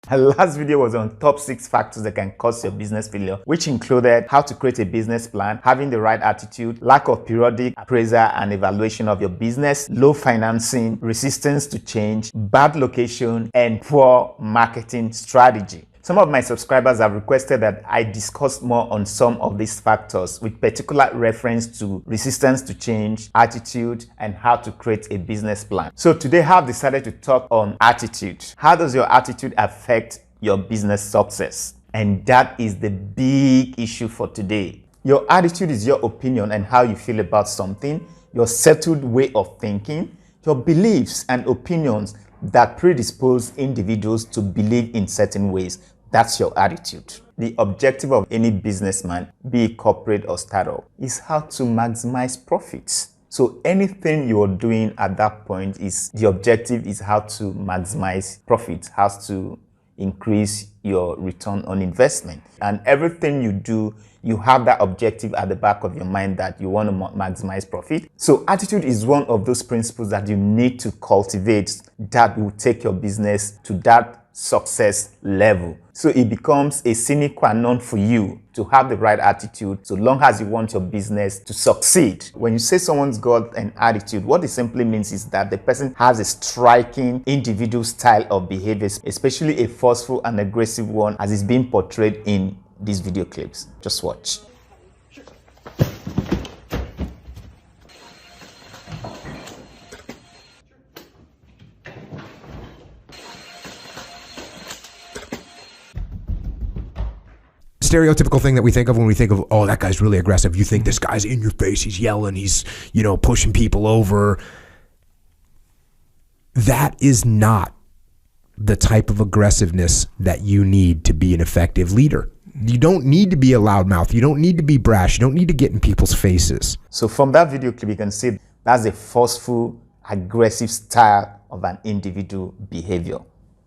Our last video was on top 6 factors that can cause your business failure, which included how to create a business plan, having the right attitude, lack of periodic appraisal and evaluation of your business, low financing, resistance to change, bad location, and poor marketing strategy. Some of my subscribers have requested that I discuss more on some of these factors with particular reference to resistance to change, attitude, and how to create a business plan. So today I have decided to talk on attitude. How does your attitude affect your business success? And that is the big issue for today. Your attitude is your opinion and how you feel about something, your settled way of thinking, your beliefs and opinions that predispose individuals to believe in certain ways. That's your attitude. The objective of any businessman, be it corporate or startup, is how to maximize profits. So anything you're doing at that point is the objective is how to maximize profits, how to increase your return on investment. And everything you do, you have that objective at the back of your mind that you want to maximize profit. So attitude is one of those principles that you need to cultivate that will take your business to that success level. So it becomes a sine qua non for you to have the right attitude so long as you want your business to succeed. When you say someone's got an attitude, what it simply means is that the person has a striking individual style of behavior, especially a forceful and aggressive one as is being portrayed in these video clips. Just watch. Stereotypical thing that we think of when we think of, oh, that guy's really aggressive. You think this guy's in your face, he's yelling, he's, pushing people over. That is not the type of aggressiveness that you need to be an effective leader. You don't need to be a loudmouth. You don't need to be brash. You don't need to get in people's faces. So from that video clip, you can see that's a forceful, aggressive style of an individual behavior.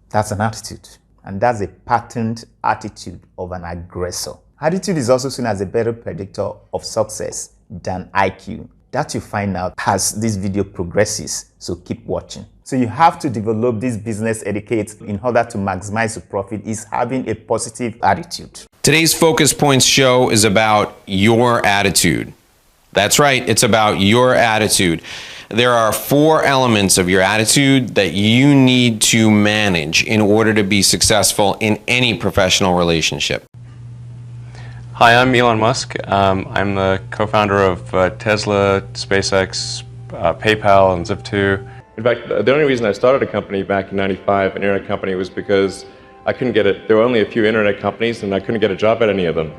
That's an attitude. And that's a patterned attitude of an aggressor. Attitude is also seen as a better predictor of success than IQ. That you find out as this video progresses, so keep watching. So you have to develop this business etiquette in order to maximize the profit is having a positive attitude. Today's Focus Points show is about your attitude. That's right, it's about your attitude. There are 4 elements of your attitude that you need to manage in order to be successful in any professional relationship. Hi, I'm Elon Musk. I'm the co-founder of Tesla, SpaceX, PayPal, and Zip2. In fact, the only reason I started a company back in '95, an internet company, was because I couldn't get it. There were only a few internet companies, and I couldn't get a job at any of them.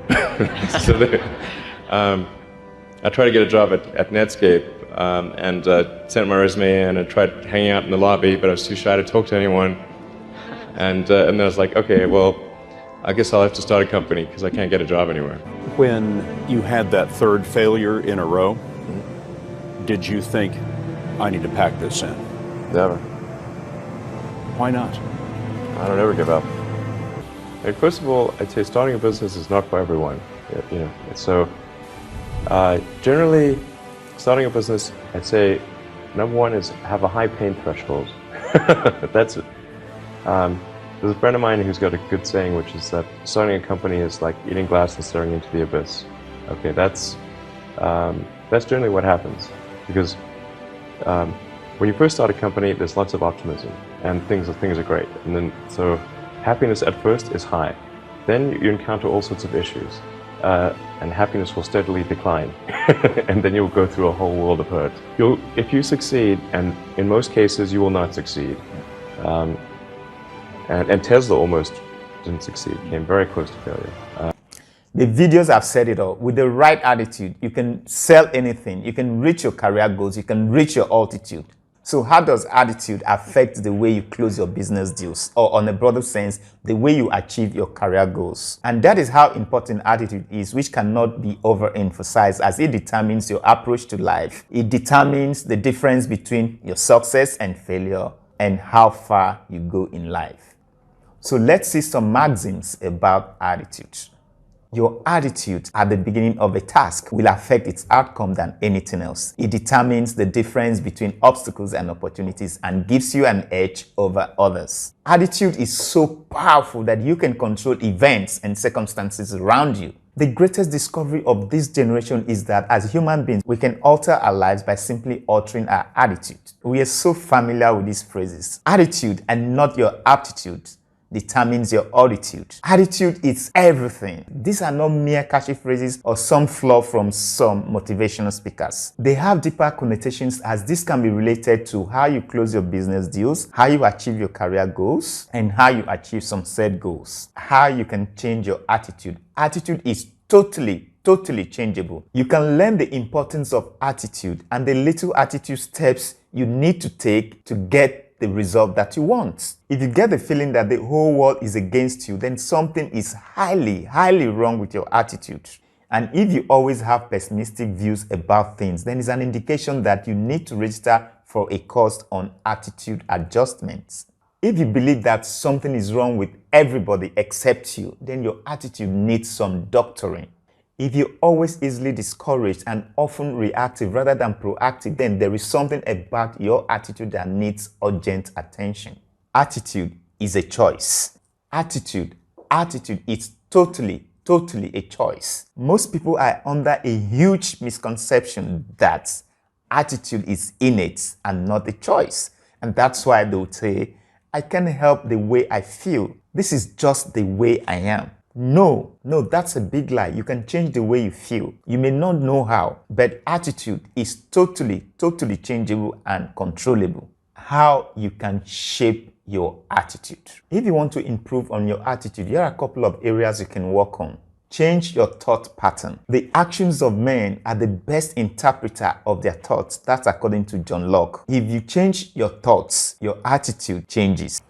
I tried to get a job at Netscape and sent my resume in and tried hanging out in the lobby, but I was too shy to talk to anyone. And then I was like, okay, well, I guess I'll have to start a company because I can't get a job anywhere. When you had that 3rd failure in a row, did you think, I need to pack this in? Never. Why not? I don't ever give up. And first of all, I'd say starting a business is not for everyone. So generally, starting a business, I'd say number 1 is have a high pain threshold. That's it. There's a friend of mine who's got a good saying, which is that starting a company is like eating glass and staring into the abyss. Okay, that's generally what happens, because when you first start a company, there's lots of optimism and things are great, and then so happiness at first is high. Then you encounter all sorts of issues, and happiness will steadily decline, and then you'll go through a whole world of hurt. If you succeed, and in most cases you will not succeed. And Tesla almost didn't succeed, came very close to failure. The videos have said it all. With the right attitude, you can sell anything. You can reach your career goals. You can reach your altitude. So how does attitude affect the way you close your business deals? Or on a broader sense, the way you achieve your career goals? And that is how important attitude is, which cannot be overemphasized, as it determines your approach to life. It determines the difference between your success and failure and how far you go in life. So let's see some maxims about attitude. Your attitude at the beginning of a task will affect its outcome than anything else. It determines the difference between obstacles and opportunities and gives you an edge over others. Attitude is so powerful that you can control events and circumstances around you. The greatest discovery of this generation is that as human beings, we can alter our lives by simply altering our attitude. We are so familiar with these phrases. Attitude and not your aptitude determines your attitude. Attitude is everything. These are not mere catchy phrases or some flaw from some motivational speakers. They have deeper connotations, as this can be related to how you close your business deals, how you achieve your career goals, and how you achieve some set goals. How you can change your attitude. Attitude is totally changeable. You can learn the importance of attitude and the little attitude steps you need to take to get the result that you want. If you get the feeling that the whole world is against you, then something is highly wrong with your attitude. And if you always have pessimistic views about things, then it's an indication that you need to register for a course on attitude adjustments. If you believe that something is wrong with everybody except you, then your attitude needs some doctoring. If you're always easily discouraged and often reactive rather than proactive, then there is something about your attitude that needs urgent attention. Attitude is a choice. Attitude is totally a choice. Most people are under a huge misconception that attitude is innate and not a choice. And that's why they would say, I can't help the way I feel. This is just the way I am. No, that's a big lie. You can change the way you feel. You may not know how, but attitude is totally changeable and controllable. How you can shape your attitude. If you want to improve on your attitude, here are a couple of areas you can work on. Change your thought pattern. The actions of men are the best interpreter of their thoughts. That's according to John Locke. If you change your thoughts, your attitude changes.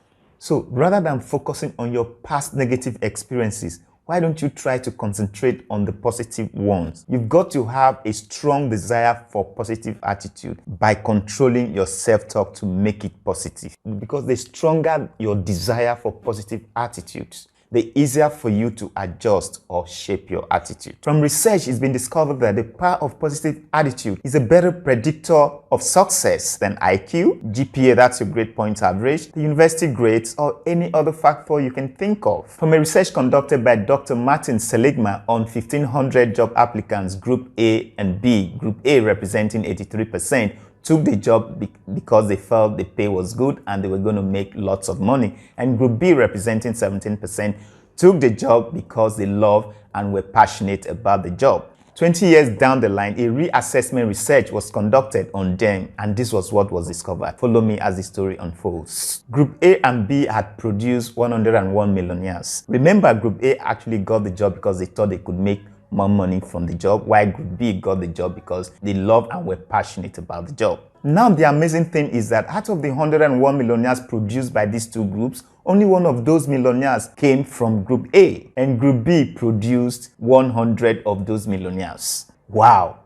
So rather than focusing on your past negative experiences, why don't you try to concentrate on the positive ones? You've got to have a strong desire for positive attitude by controlling your self-talk to make it positive. Because the stronger your desire for positive attitudes, the easier for you to adjust or shape your attitude. From research, it's been discovered that the power of positive attitude is a better predictor of success than IQ, GPA, that's your grade point average, the university grades, or any other factor you can think of. From a research conducted by Dr. Martin Seligman on 1,500 job applicants, Group A and B, Group A representing 83%, took the job because they felt the pay was good and they were going to make lots of money. And Group B, representing 17%, took the job because they loved and were passionate about the job. 20 years down the line, a reassessment research was conducted on them, and this was what was discovered. Follow me as the story unfolds. Group A and B had produced 101 millionaires. Remember, Group A actually got the job because they thought they could make more money from the job, while Group B got the job because they loved and were passionate about the job. Now, the amazing thing is that out of the 101 millionaires produced by these two groups, only one of those millionaires came from Group A, and Group B produced 100 of those millionaires. Wow,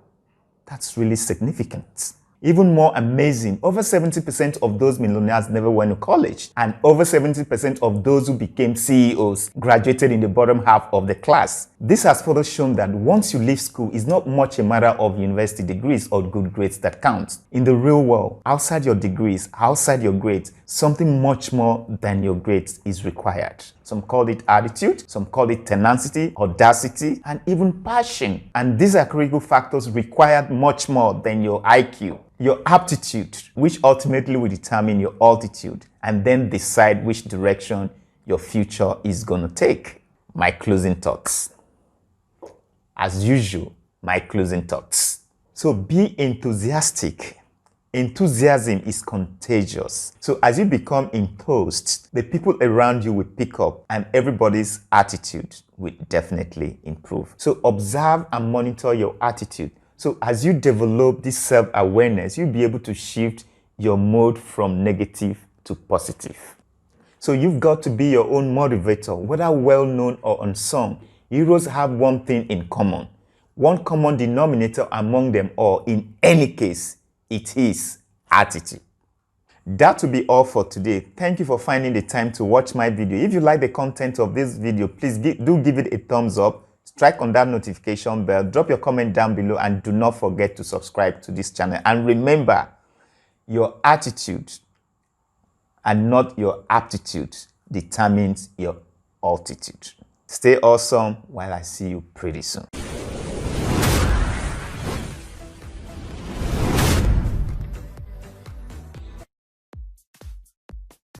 that's really significant. Even more amazing, over 70% of those millionaires never went to college, and over 70% of those who became CEOs graduated in the bottom half of the class. This has further shown that once you leave school, it's not much a matter of university degrees or good grades that count. In the real world, outside your degrees, outside your grades, something much more than your grades is required. Some call it attitude, some call it tenacity, audacity, and even passion. And these are critical factors required much more than your IQ. Your aptitude, which ultimately will determine your altitude and then decide which direction your future is going to take. My closing thoughts. As usual, my closing thoughts. So be enthusiastic. Enthusiasm is contagious. So as you become enthused, the people around you will pick up and everybody's attitude will definitely improve. So observe and monitor your attitude. So as you develop this self-awareness, you'll be able to shift your mode from negative to positive. So you've got to be your own motivator, whether well-known or unsung. Heroes have one thing in common. One common denominator among them all, in any case, it is attitude. That will be all for today. Thank you for finding the time to watch my video. If you like the content of this video, please do give it a thumbs up. strike on that notification bell, drop your comment down below, and do not forget to subscribe to this channel. And remember, your attitude and not your aptitude determines your altitude. Stay awesome while I see you pretty soon.